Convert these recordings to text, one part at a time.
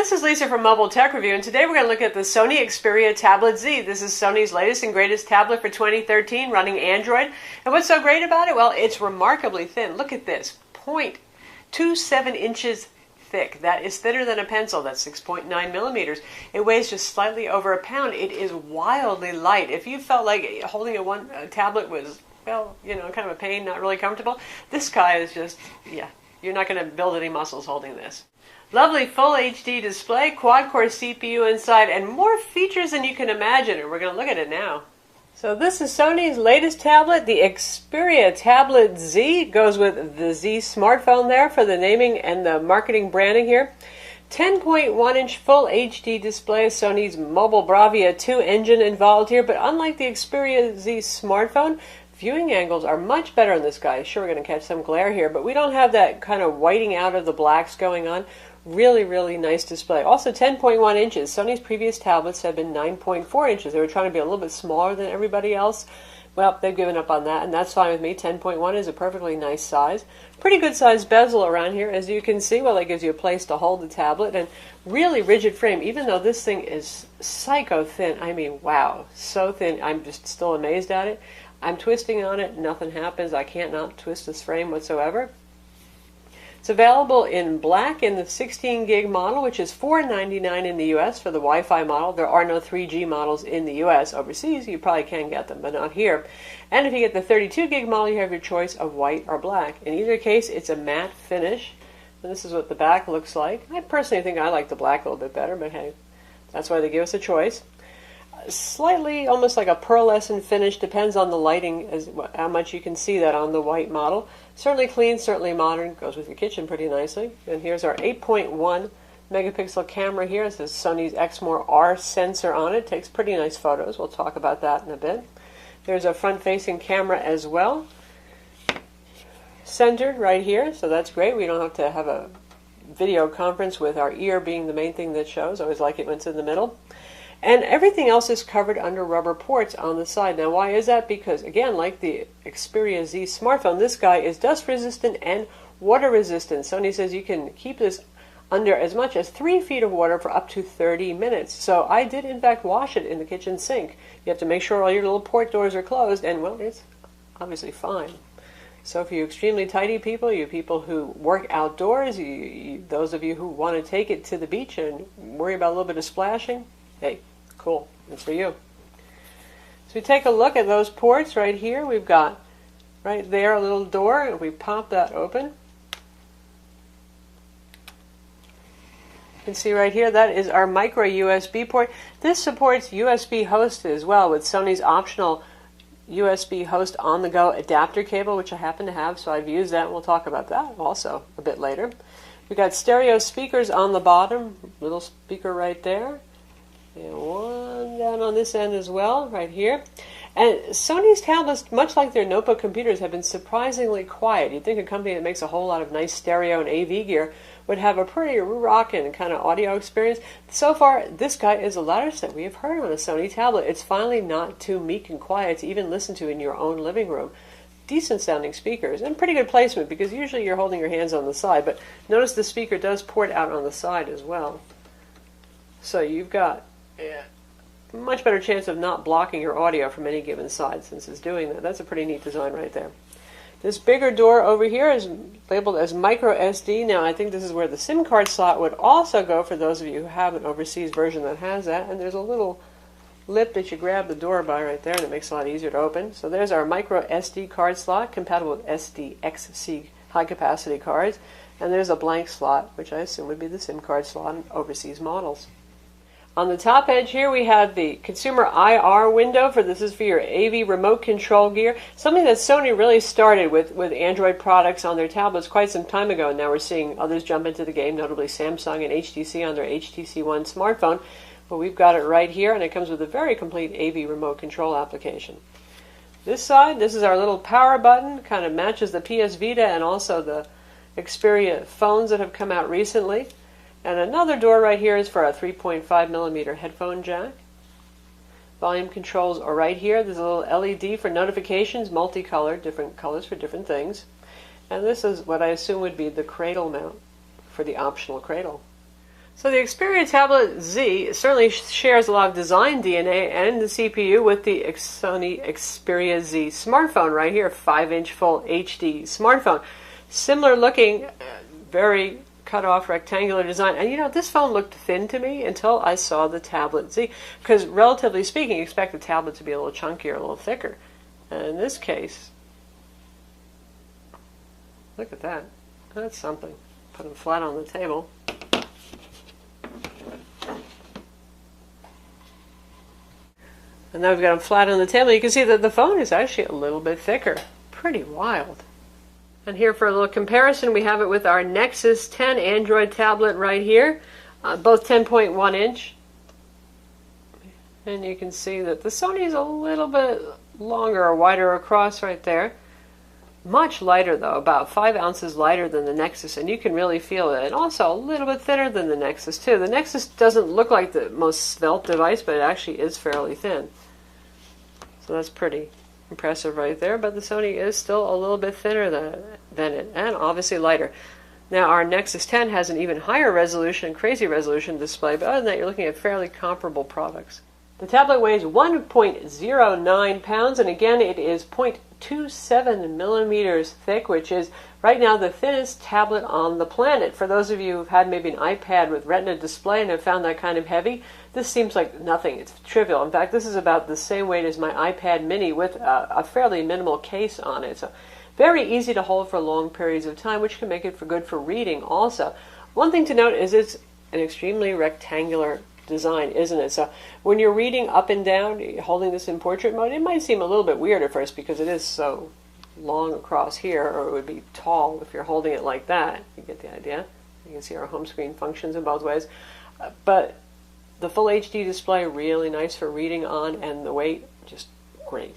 This is Lisa from Mobile Tech Review, and today we're going to look at the Sony Xperia Tablet Z. This is Sony's latest and greatest tablet for 2013, running Android. And what's so great about it? Well, it's remarkably thin. Look at this, 0.27 inches thick. That is thinner than a pencil. That's 6.9 millimeters. It weighs just slightly over a pound. It is wildly light. If you felt like holding a tablet was, well, you know, kind of a pain, not really comfortable, this guy is just, yeah, you're not going to build any muscles holding this. Lovely full HD display, quad-core CPU inside, and more features than you can imagine, and we're going to look at it now. So this is Sony's latest tablet, the Xperia Tablet Z. Goes with the Z smartphone there for the naming and the marketing branding here. 10.1-inch full HD display, Sony's Mobile Bravia 2 engine involved here, but unlike the Xperia Z smartphone, viewing angles are much better on this guy. Sure, we're going to catch some glare here, but we don't have that kind of whiting out of the blacks going on. Really, really nice display. Also 10.1 inches. Sony's previous tablets have been 9.4 inches. They were trying to be a little bit smaller than everybody else. Well, they've given up on that, and that's fine with me. 10.1 is a perfectly nice size. Pretty good size bezel around here, as you can see. Well, that gives you a place to hold the tablet, and really rigid frame, even though this thing is psycho thin. I mean, wow, so thin. I'm just still amazed at it. I'm twisting on it, nothing happens. I can't not twist this frame whatsoever. It's available in black in the 16 gig model, which is $499 in the US for the Wi-Fi model. There are no 3G models in the US. Overseas, you probably can get them, but not here. And if you get the 32 gig model, you have your choice of white or black. In either case, it's a matte finish. And this is what the back looks like. I personally think I like the black a little bit better, but hey, that's why they give us a choice. Slightly, almost like a pearlescent finish, depends on the lighting, as how much you can see that on the white model. Certainly clean, certainly modern, goes with your kitchen pretty nicely. And here's our 8.1 megapixel camera here. It says Sony's Exmor R sensor on it. Takes pretty nice photos. We'll talk about that in a bit. There's a front-facing camera as well, centered right here, so that's great. We don't have to have a video conference with our ear being the main thing that shows. I always like it when it's in the middle. And everything else is covered under rubber ports on the side. Now, why is that? Because, again, like the Xperia Z smartphone, this guy is dust resistant and water resistant. Sony says you can keep this under as much as 3 feet of water for up to 30 minutes. So I did, in fact, wash it in the kitchen sink. You have to make sure all your little port doors are closed, and, well, it's obviously fine. So for you extremely tidy people, you people who work outdoors, those of you who want to take it to the beach and worry about a little bit of splashing, hey, cool, that's for you. So we take a look at those ports right here. We've got right there a little door, and we pop that open. You can see right here, that is our micro USB port. This supports USB host as well, with Sony's optional USB host on-the-go adapter cable, which I happen to have, so I've used that, and we'll talk about that also a bit later. We've got stereo speakers on the bottom, little speaker right there. And one down on this end as well, right here. And Sony's tablets, much like their notebook computers, have been surprisingly quiet. You'd think a company that makes a whole lot of nice stereo and AV gear would have a pretty rockin' kind of audio experience. So far, this guy is the loudest that we have heard on a Sony tablet. It's finally not too meek and quiet to even listen to in your own living room. Decent sounding speakers, and pretty good placement, because usually you're holding your hands on the side, but notice the speaker does port out on the side as well. So you've got much better chance of not blocking your audio from any given side since it's doing that. That's a pretty neat design right there. This bigger door over here is labeled as micro SD. Now I think this is where the SIM card slot would also go for those of you who have an overseas version that has that. And there's a little lip that you grab the door by right there, and it makes it a lot easier to open. So there's our micro SD card slot, compatible with SDXC high capacity cards. And there's a blank slot, which I assume would be the SIM card slot in overseas models. On the top edge here, we have the consumer IR window. This is for your AV remote control gear. Something that Sony really started with Android products on their tablets quite some time ago. And now we're seeing others jump into the game, notably Samsung and HTC on their HTC One smartphone. But we've got it right here, and it comes with a very complete AV remote control application. This side, this is our little power button. Kind of matches the PS Vita and also the Xperia phones that have come out recently. And another door right here is for a 3.5 millimeter headphone jack. Volume controls are right here. There's a little LED for notifications, multicolored, different colors for different things. And this is what I assume would be the cradle mount for the optional cradle. So the Xperia Tablet Z certainly shares a lot of design DNA and the CPU with the Sony Xperia Z smartphone right here, 5-inch full HD smartphone. Similar looking, very cut off rectangular design. And you know, this phone looked thin to me until I saw the Tablet Z, because relatively speaking, you expect the tablet to be a little chunkier, a little thicker. And in this case, look at that. That's something. Put them flat on the table. And now we've got them flat on the table. You can see that the phone is actually a little bit thicker. Pretty wild. And here for a little comparison, we have it with our Nexus 10 Android tablet right here. Both 10.1 inch. And you can see that the Sony is a little bit longer or wider across right there. Much lighter though, about 5 ounces lighter than the Nexus, and you can really feel it. And also a little bit thinner than the Nexus too. The Nexus doesn't look like the most svelte device, but it actually is fairly thin. So that's pretty impressive right there, but the Sony is still a little bit thinner than it, and obviously lighter. Now our Nexus 10 has an even higher resolution, crazy resolution display, but other than that you're looking at fairly comparable products. The tablet weighs 1.09 pounds, and again it is 0.27 millimeters thick, which is right now the thinnest tablet on the planet. For those of you who've had maybe an iPad with Retina display and have found that kind of heavy, this seems like nothing. It's trivial. In fact, this is about the same weight as my iPad mini with a fairly minimal case on it. So very easy to hold for long periods of time, which can make it good for reading also. One thing to note is it's an extremely rectangular design, isn't it? So when you're reading up and down, holding this in portrait mode, it might seem a little bit weird at first because it is so long across here, or it would be tall if you're holding it like that. You get the idea. You can see our home screen functions in both ways. But the full HD display, really nice for reading on, and the weight, just great.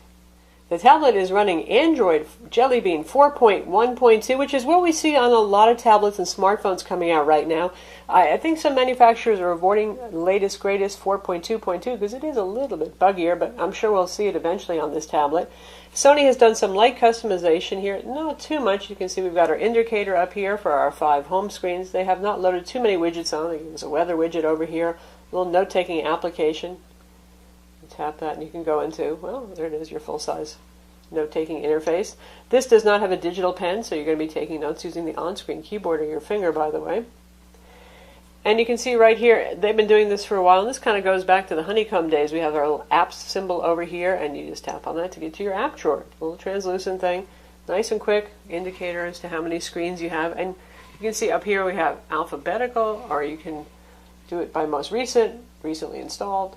The tablet is running Android Jelly Bean 4.1.2, which is what we see on a lot of tablets and smartphones coming out right now. I think some manufacturers are avoiding the latest, greatest 4.2.2 because it is a little bit buggier, but I'm sure we'll see it eventually on this tablet. Sony has done some light customization here, not too much. You can see we've got our indicator up here for our 5 home screens. They have not loaded too many widgets on. There's a weather widget over here, a little note-taking application. Tap that and you can go into, well, there it is, your full-size note-taking interface. This does not have a digital pen, so you're going to be taking notes using the on-screen keyboard or your finger, by the way. And you can see right here, they've been doing this for a while, and this kind of goes back to the honeycomb days. We have our little apps symbol over here, and you just tap on that to get to your app drawer. A little translucent thing, nice and quick, indicator as to how many screens you have. And you can see up here we have alphabetical, or you can do it by most recent, recently installed,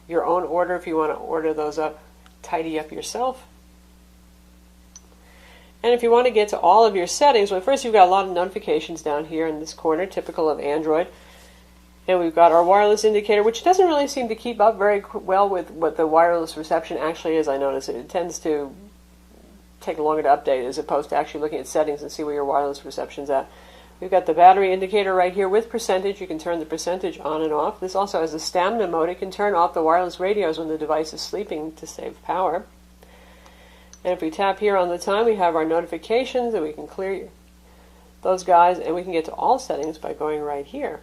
your own order if you want to order those up, tidy up yourself. And if you want to get to all of your settings, well, first you've got a lot of notifications down here in this corner, typical of Android. And we've got our wireless indicator, which doesn't really seem to keep up very well with what the wireless reception actually is. I notice it tends to take longer to update as opposed to actually looking at settings and see where your wireless reception's at. We've got the battery indicator right here with percentage. You can turn the percentage on and off. This also has a stamina mode. It can turn off the wireless radios when the device is sleeping to save power. And if we tap here on the time, we have our notifications, and we can clear those guys, and we can get to all settings by going right here.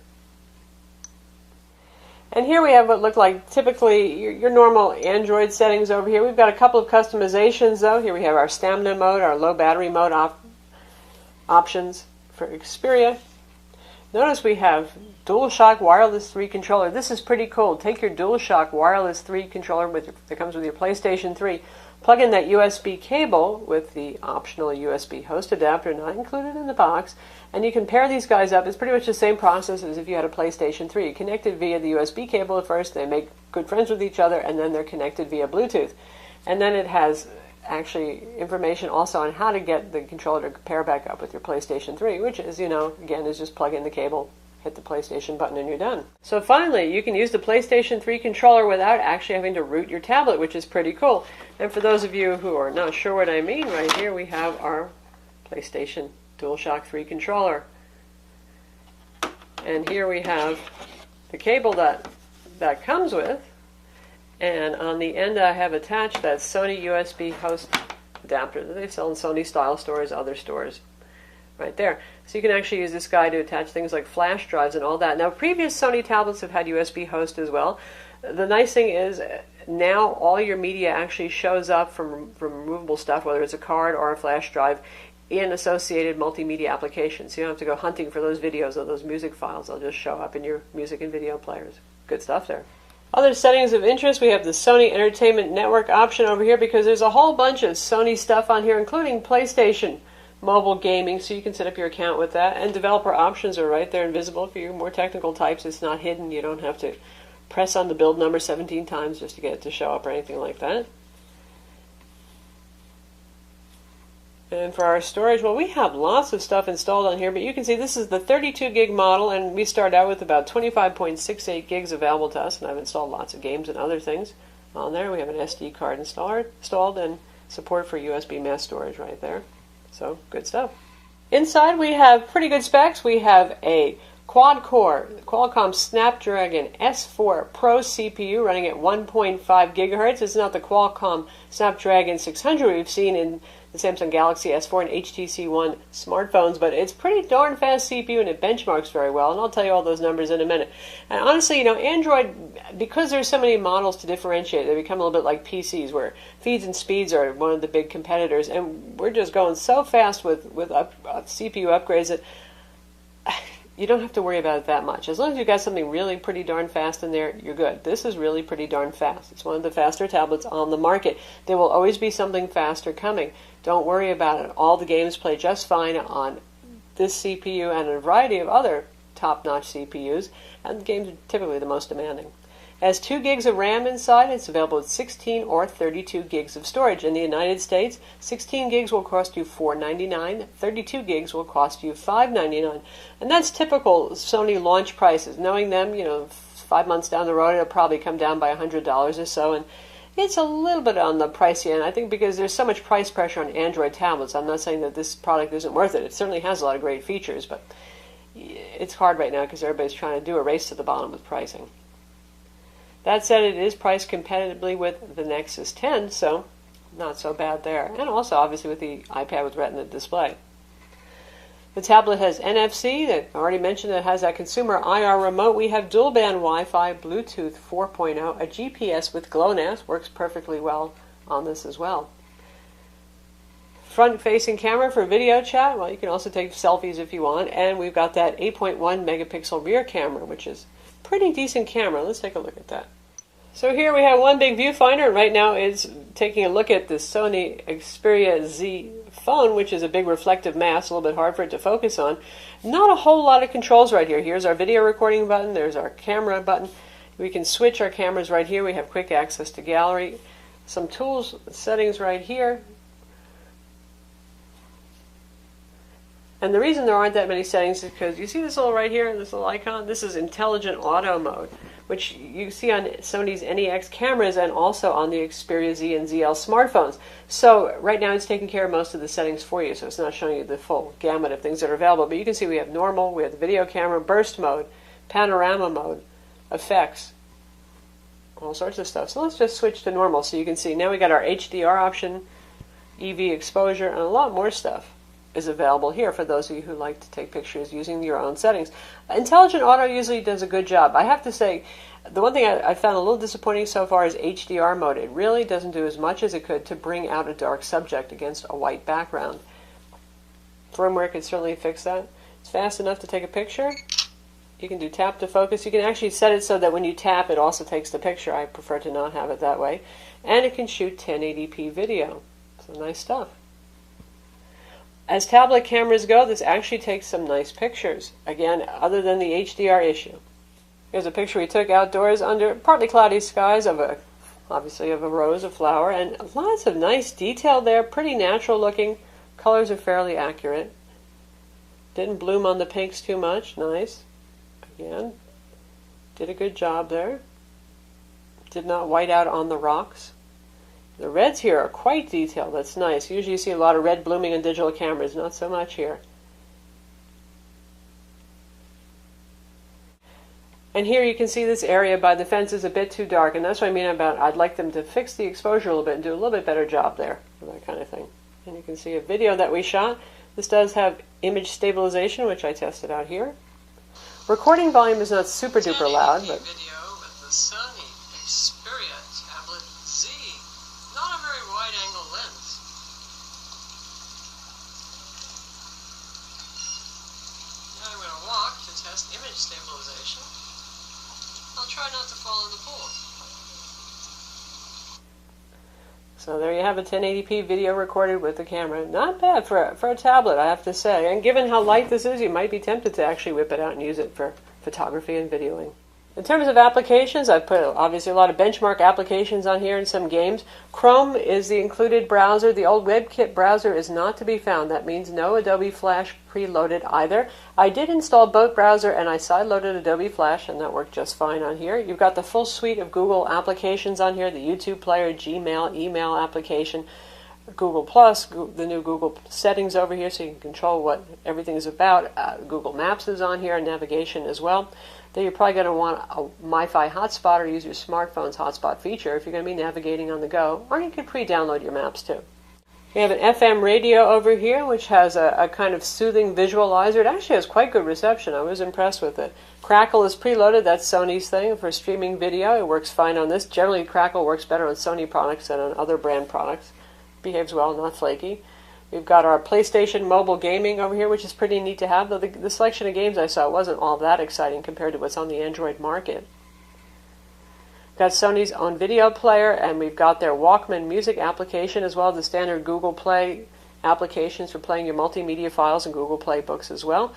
And here we have what look like typically your normal Android settings over here. We've got a couple of customizations though. Here we have our stamina mode, our low battery mode options for Xperia. Notice we have DualShock Wireless 3 controller. This is pretty cool. Take your DualShock Wireless 3 controller that comes with your PlayStation 3. Plug in that USB cable with the optional USB host adapter not included in the box, and you can pair these guys up. It's pretty much the same process as if you had a PlayStation 3. You connect it via the USB cable at first, they make good friends with each other, and then they're connected via Bluetooth. And then it has actually information also on how to get the controller to pair back up with your PlayStation 3, which is, you know, again, is just plug in the cable, hit the PlayStation button, and you're done. So finally, you can use the PlayStation 3 controller without actually having to root your tablet, which is pretty cool. And for those of you who are not sure what I mean, right here we have our PlayStation DualShock 3 controller. And here we have the cable that comes with, and on the end I have attached that Sony USB host adapter that they sell in Sony style stores, other stores. right there. So you can actually use this guy to attach things like flash drives and all that. Now, previous Sony tablets have had USB host as well. The nice thing is now all your media actually shows up from removable stuff, whether it's a card or a flash drive, in associated multimedia applications. You don't have to go hunting for those videos or those music files. They'll just show up in your music and video players. Good stuff there. Other settings of interest, we have the Sony Entertainment Network option over here because there's a whole bunch of Sony stuff on here, including PlayStation mobile gaming, so you can set up your account with that. And developer options are right there, invisible. For you more technical types, it's not hidden. You don't have to press on the build number 17 times just to get it to show up or anything like that. And for our storage, well, we have lots of stuff installed on here, but you can see this is the 32 gig model, and we start out with about 25.68 gigs available to us, and I've installed lots of games and other things on there. We have an SD card installed and support for USB mass storage right there. So, good stuff. Inside, we have pretty good specs. We have a quad-core Qualcomm Snapdragon S4 Pro CPU running at 1.5 gigahertz. It's not the Qualcomm Snapdragon 600 we've seen in the Samsung Galaxy S4 and HTC One smartphones, but it's pretty darn fast CPU and it benchmarks very well, and I'll tell you all those numbers in a minute. And honestly, you know, Android, because there's so many models to differentiate, they become a little bit like PCs, where feeds and speeds are one of the big competitors, and we're just going so fast with CPU upgrades that you don't have to worry about it that much. As long as you've got something really pretty darn fast in there, you're good. This is really pretty darn fast. It's one of the faster tablets on the market. There will always be something faster coming. Don't worry about it. All the games play just fine on this CPU and a variety of other top-notch CPUs, and the games are typically the most demanding. It has 2 gigs of RAM inside. It's available with 16 or 32 gigs of storage. In the United States, 16 gigs will cost you $4.99. 32 gigs will cost you $5.99. And that's typical Sony launch prices. Knowing them, you know, 5 months down the road, it'll probably come down by $100 or so. And it's a little bit on the pricey end, I think, because there's so much price pressure on Android tablets. I'm not saying that this product isn't worth it. It certainly has a lot of great features, but it's hard right now because everybody's trying to do a race to the bottom with pricing. That said, it is priced competitively with the Nexus 10, so not so bad there. And also, obviously, with the iPad with Retina display. The tablet has NFC, that I already mentioned, that has that consumer IR remote. We have dual-band Wi-Fi, Bluetooth 4.0, a GPS with GLONASS, works perfectly well on this as well. Front-facing camera for video chat. Well, you can also take selfies if you want. And we've got that 8.1 megapixel rear camera, which is a pretty decent camera. Let's take a look at that. So here we have one big viewfinder, and right now it's taking a look at the Sony Xperia Z phone, which is a big reflective mass, a little bit hard for it to focus on. Not a whole lot of controls right here. Here's our video recording button, there's our camera button. We can switch our cameras right here. We have quick access to gallery. Some tools, settings right here. And the reason there aren't that many settings is because you see this little right here, this little icon? This is intelligent auto mode, which you see on Sony's NEX cameras and also on the Xperia Z and ZL smartphones. So right now it's taking care of most of the settings for you, so it's not showing you the full gamut of things that are available. But you can see we have normal, we have the video camera, burst mode, panorama mode, effects, all sorts of stuff. So let's just switch to normal so you can see. Now we got our HDR option, EV exposure, and a lot more stuff is available here for those of you who like to take pictures using your own settings. Intelligent Auto usually does a good job. I have to say, the one thing I found a little disappointing so far is HDR mode. It really doesn't do as much as it could to bring out a dark subject against a white background. Firmware can certainly fix that. It's fast enough to take a picture. You can do tap to focus. You can actually set it so that when you tap, it also takes the picture. I prefer to not have it that way. And it can shoot 1080p video. So nice stuff. As tablet cameras go, this actually takes some nice pictures. Again, other than the HDR issue. Here's a picture we took outdoors under partly cloudy skies of obviously of a rose, a flower, and lots of nice detail there, pretty natural looking. Colors are fairly accurate. Didn't bloom on the pinks too much, nice. Again, did a good job there. Did not white out on the rocks. The reds here are quite detailed. That's nice. Usually you see a lot of red blooming on digital cameras. Not so much here. And here you can see this area by the fence is a bit too dark. And that's what I mean about I'd like them to fix the exposure a little bit and do a little bit better job there. That kind of thing. And you can see a video that we shot. This does have image stabilization, which I tested out here. Recording volume is not super duper loud, but video with the Sony Xperia Tablet Z. Not a very wide-angle lens. Now I'm going to walk to test image stabilization. I'll try not to fall in the pool. so there you have a 1080p video recorded with the camera. Not bad for a tablet, I have to say. And given how light this is, you might be tempted to actually whip it out and use it for photography and videoing. In terms of applications, I've put obviously a lot of benchmark applications on here and some games. Chrome is the included browser. The old WebKit browser is not to be found. That means no Adobe Flash preloaded either. I did install both browser and I sideloaded Adobe Flash and that worked just fine on here. You've got the full suite of Google applications on here, the YouTube player, Gmail, email application, Google Plus, the new Google settings over here so you can control what everything is about. Google Maps is on here, navigation as well. Then you're probably going to want a MiFi hotspot or use your smartphone's hotspot feature if you're going to be navigating on the go, or you could pre-download your maps too. We have an FM radio over here which has a kind of soothing visualizer. It actually has quite good reception. I was impressed with it. Crackle is preloaded. That's Sony's thing for streaming video. It works fine on this. Generally, Crackle works better on Sony products than on other brand products. Behaves well, not flaky. We've got our PlayStation mobile gaming over here, which is pretty neat to have, though the selection of games I saw wasn't all that exciting compared to what's on the Android market. We've got Sony's own video player, and we've got their Walkman music application, as well as the standard Google Play applications for playing your multimedia files and Google Play books as well.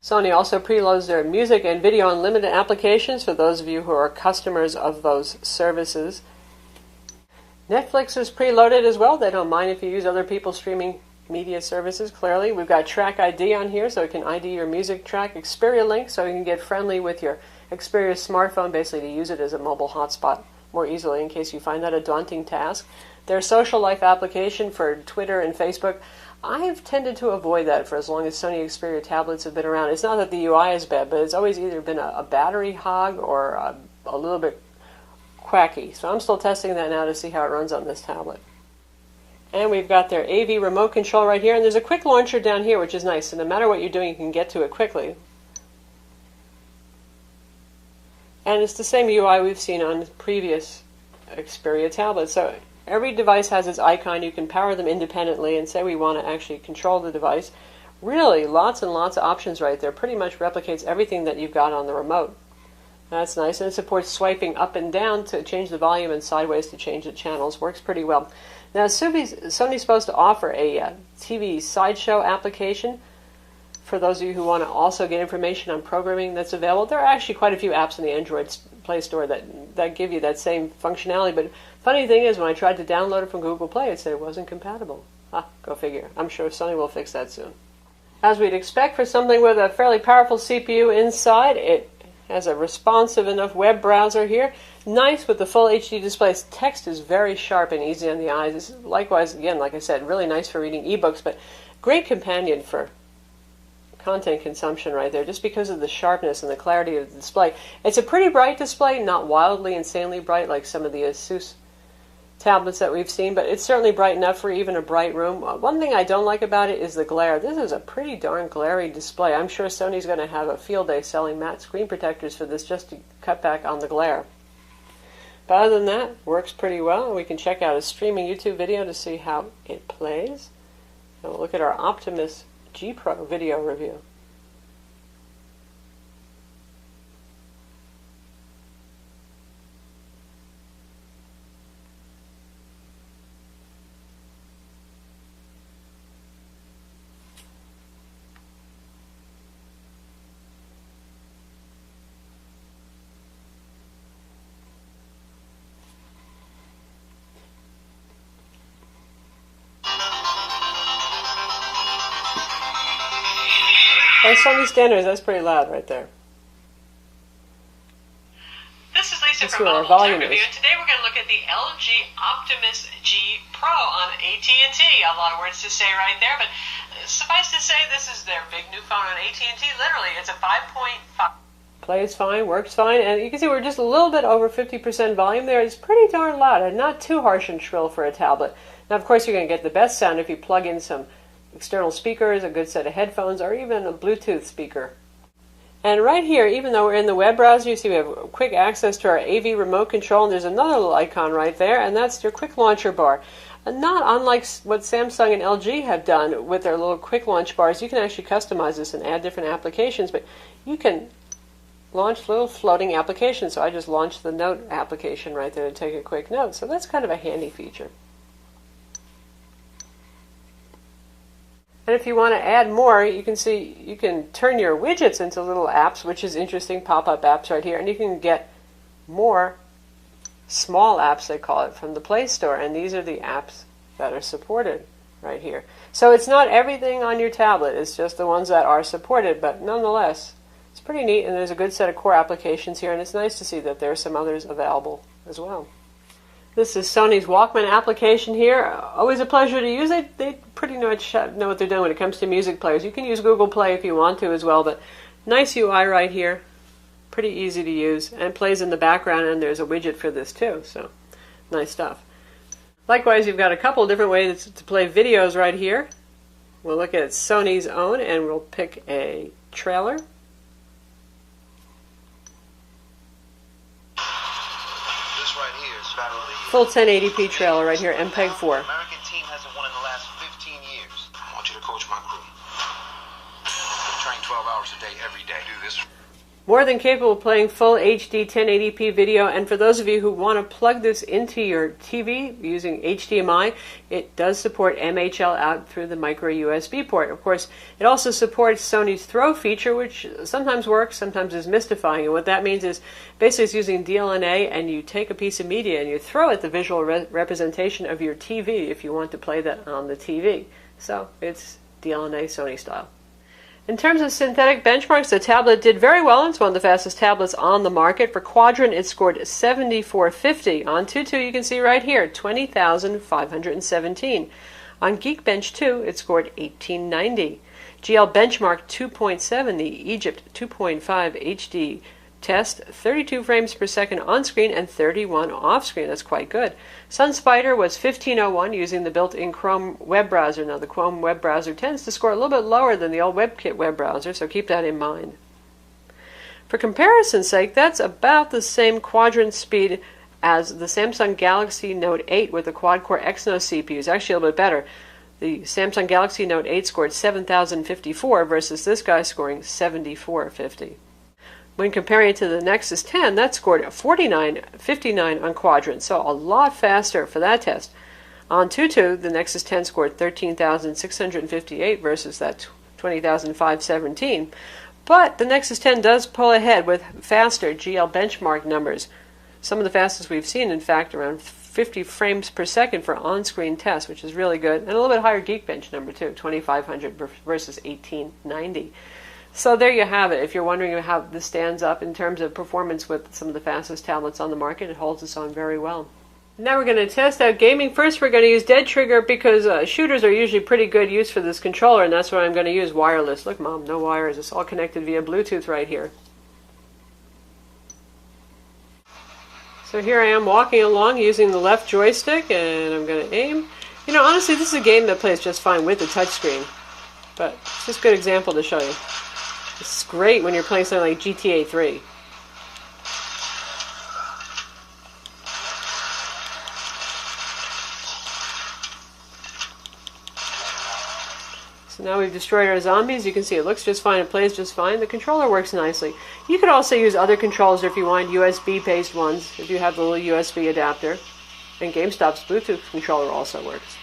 Sony also preloads their music and video unlimited applications for those of you who are customers of those services. Netflix is preloaded as well. They don't mind if you use other people's streaming media services, clearly. We've got Track ID on here, so it can ID your music track. Xperia Link, so you can get friendly with your Xperia smartphone, basically to use it as a mobile hotspot more easily in case you find that a daunting task. Their social life application for Twitter and Facebook. I've tended to avoid that for as long as Sony Xperia tablets have been around. It's not that the UI is bad, but it's always either been a battery hog or a little bit quacky. So I'm still testing that now to see how it runs on this tablet. And we've got their AV remote control right here, and there's a quick launcher down here, which is nice. So no matter what you're doing, you can get to it quickly. And it's the same UI we've seen on previous Xperia tablets. So every device has its icon. You can power them independently and say we want to actually control the device. Really, lots and lots of options right there. Pretty much replicates everything that you've got on the remote. That's nice, and it supports swiping up and down to change the volume and sideways to change the channels. Works pretty well. Now, Sony's supposed to offer a TV sideshow application for those of you who want to also get information on programming that's available. There are actually quite a few apps in the Android Play Store that give you that same functionality, but funny thing is when I tried to download it from Google Play, it said it wasn't compatible. Go figure. I'm sure Sony will fix that soon. As we'd expect for something with a fairly powerful CPU inside, it has a responsive enough web browser here. Nice with the full HD displays. Text is very sharp and easy on the eyes. It's likewise, again, like I said, really nice for reading ebooks, but great companion for content consumption right there, just because of the sharpness and the clarity of the display. It's a pretty bright display, not wildly, insanely bright like some of the Asus tablets that we've seen, but it's certainly bright enough for even a bright room. One thing I don't like about it is the glare. This is a pretty darn glary display. I'm sure Sony's going to have a field day selling matte screen protectors for this just to cut back on the glare. But other than that, works pretty well. We can check out a streaming YouTube video to see how it plays. And we'll look at our Optimus G Pro video review. By Sony standards, that's pretty loud right there. This is Lisa Let's from see what our Mobile volume Tech Review, is. and today we're going to look at the LG Optimus G Pro on AT&T. A lot of words to say right there, but suffice to say, this is their big new phone on AT&T. Literally, it's a 5.5. Plays fine, works fine, and you can see we're just a little bit over 50% volume there. It's pretty darn loud and not too harsh and shrill for a tablet. Now, of course, you're going to get the best sound if you plug in some external speakers, a good set of headphones, or even a Bluetooth speaker. And right here, even though we're in the web browser, you see we have quick access to our AV remote control, and there's another little icon right there, and that's your quick launcher bar. And not unlike what Samsung and LG have done with their little quick launch bars, you can actually customize this and add different applications, but you can launch little floating applications. So I just launched the note application right there to take a quick note. So that's kind of a handy feature. And if you want to add more, you can see you can turn your widgets into little apps, which is interesting, pop-up apps right here. And you can get more small apps, they call it, from the Play Store. And these are the apps that are supported right here. So it's not everything on your tablet. It's just the ones that are supported. But nonetheless, it's pretty neat. And there's a good set of core applications here. And it's nice to see that there are some others available as well. This is Sony's Walkman application here. Always a pleasure to use it. They pretty much know what they're doing when it comes to music players. You can use Google Play if you want to as well, but nice UI right here. Pretty easy to use, and it plays in the background, and there's a widget for this too, so nice stuff. Likewise, you've got a couple different ways to play videos right here. We'll look at Sony's own, and we'll pick a trailer. Full 1080p trailer right here, MPEG 4. American team hasn't won in the last 15 years. I want you to coach my crew. We train 12 hours a day, every day. Do this. More than capable of playing full HD 1080p video, and for those of you who want to plug this into your TV using HDMI, it does support MHL out through the micro USB port. Of course, it also supports Sony's throw feature, which sometimes works, sometimes is mystifying, and what that means is basically it's using DLNA, and you take a piece of media and you throw it the visual representation of your TV if you want to play that on the TV. So it's DLNA Sony style. In terms of synthetic benchmarks, the tablet did very well. It's one of the fastest tablets on the market. For Quadrant, it scored 7450. On Tutu, you can see right here, 20,517. On Geekbench 2, it scored 1890. GL Benchmark 2.7, the Egypt 2.5 HD test, 32 frames per second on screen and 31 off screen. That's quite good. SunSpider was 1501 using the built-in Chrome web browser. Now the Chrome web browser tends to score a little bit lower than the old WebKit web browser, so keep that in mind. For comparison's sake, that's about the same quadrant speed as the Samsung Galaxy Note 8 with the quad-core Exynos CPU. It's actually a little bit better. The Samsung Galaxy Note 8 scored 7054 versus this guy scoring 7450. When comparing it to the Nexus 10, that scored 4959 on Quadrant, so a lot faster for that test. On Tutu, the Nexus 10 scored 13,658 versus that 20,517. But the Nexus 10 does pull ahead with faster GL benchmark numbers. Some of the fastest we've seen, in fact, around 50 frames per second for on-screen tests, which is really good. And a little bit higher Geekbench number, too, 2,500 versus 1,890. So there you have it. If you're wondering how this stands up in terms of performance with some of the fastest tablets on the market, it holds its own very well. Now we're going to test out gaming. First, we're going to use Dead Trigger because shooters are usually pretty good use for this controller, and that's what I'm going to use, wireless. Look, Mom, no wires. It's all connected via Bluetooth right here. So here I am walking along using the left joystick, and I'm going to aim. You know, honestly, this is a game that plays just fine with the touchscreen, but it's just a good example to show you. It's great when you're playing something like GTA 3. So now we've destroyed our zombies. You can see it looks just fine. It plays just fine. The controller works nicely. You could also use other controllers if you want, USB-based ones, if you have the little USB adapter. And GameStop's Bluetooth controller also works.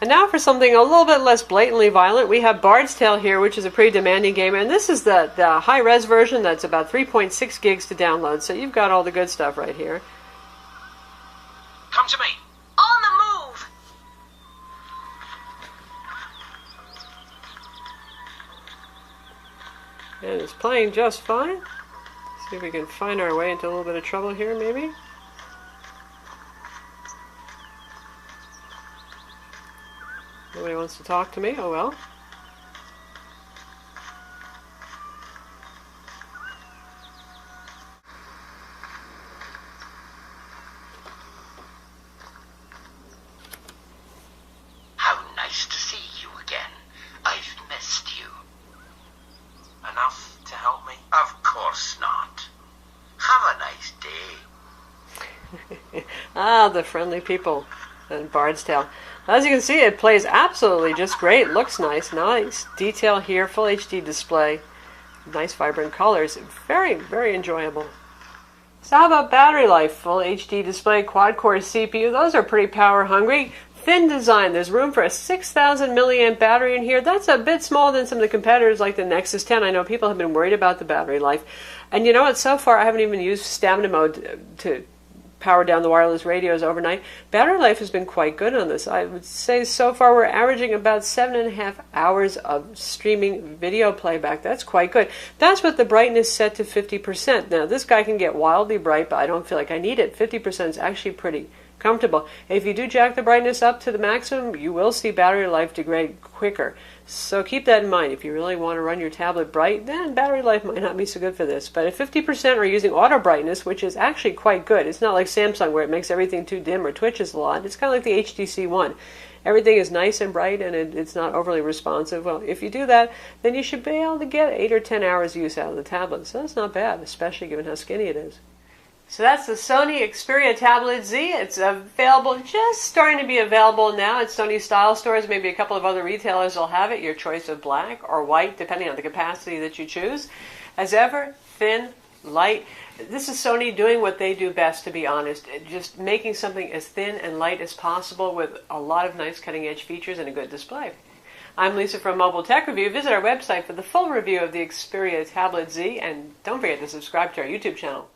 And now for something a little bit less blatantly violent, we have Bard's Tale here, which is a pretty demanding game. And this is the high-res version that's about 3.6 gigs to download. So you've got all the good stuff right here. Come to me. On the move! And it's playing just fine. See if we can find our way into a little bit of trouble here, maybe. Nobody wants to talk to me? Oh well. How nice to see you again. Ah, the friendly people in Bardstown. As you can see, it plays absolutely just great. Looks nice. Nice detail here. Full HD display. Nice vibrant colors. Very, very enjoyable. So how about battery life? Full HD display, quad-core CPU. Those are pretty power hungry. Thin design. There's room for a 6,000 milliamp battery in here. That's a bit smaller than some of the competitors like the Nexus 10. I know people have been worried about the battery life. And you know what? So far, I haven't even used stamina mode to power down the wireless radios overnight. Battery life has been quite good on this. I would say so far we're averaging about 7.5 hours of streaming video playback. That's quite good. That's with the brightness set to 50%. Now, this guy can get wildly bright, but I don't feel like I need it. 50% is actually pretty comfortable. If you do jack the brightness up to the maximum, you will see battery life degrade quicker. So keep that in mind. If you really want to run your tablet bright, then battery life might not be so good for this. But at 50%, we're using auto brightness, which is actually quite good. It's not like Samsung where it makes everything too dim or twitches a lot. It's kind of like the HTC One. Everything is nice and bright, and it's not overly responsive. Well, if you do that, then you should be able to get 8 or 10 hours use out of the tablet. So that's not bad, especially given how skinny it is. So that's the Sony Xperia Tablet Z. It's available, just starting to be available now at Sony style stores. Maybe a couple of other retailers will have it. Your choice of black or white, depending on the capacity that you choose. As ever, thin, light. This is Sony doing what they do best, to be honest. Just making something as thin and light as possible with a lot of nice cutting-edge features and a good display. I'm Lisa from Mobile Tech Review. Visit our website for the full review of the Xperia Tablet Z, and don't forget to subscribe to our YouTube channel.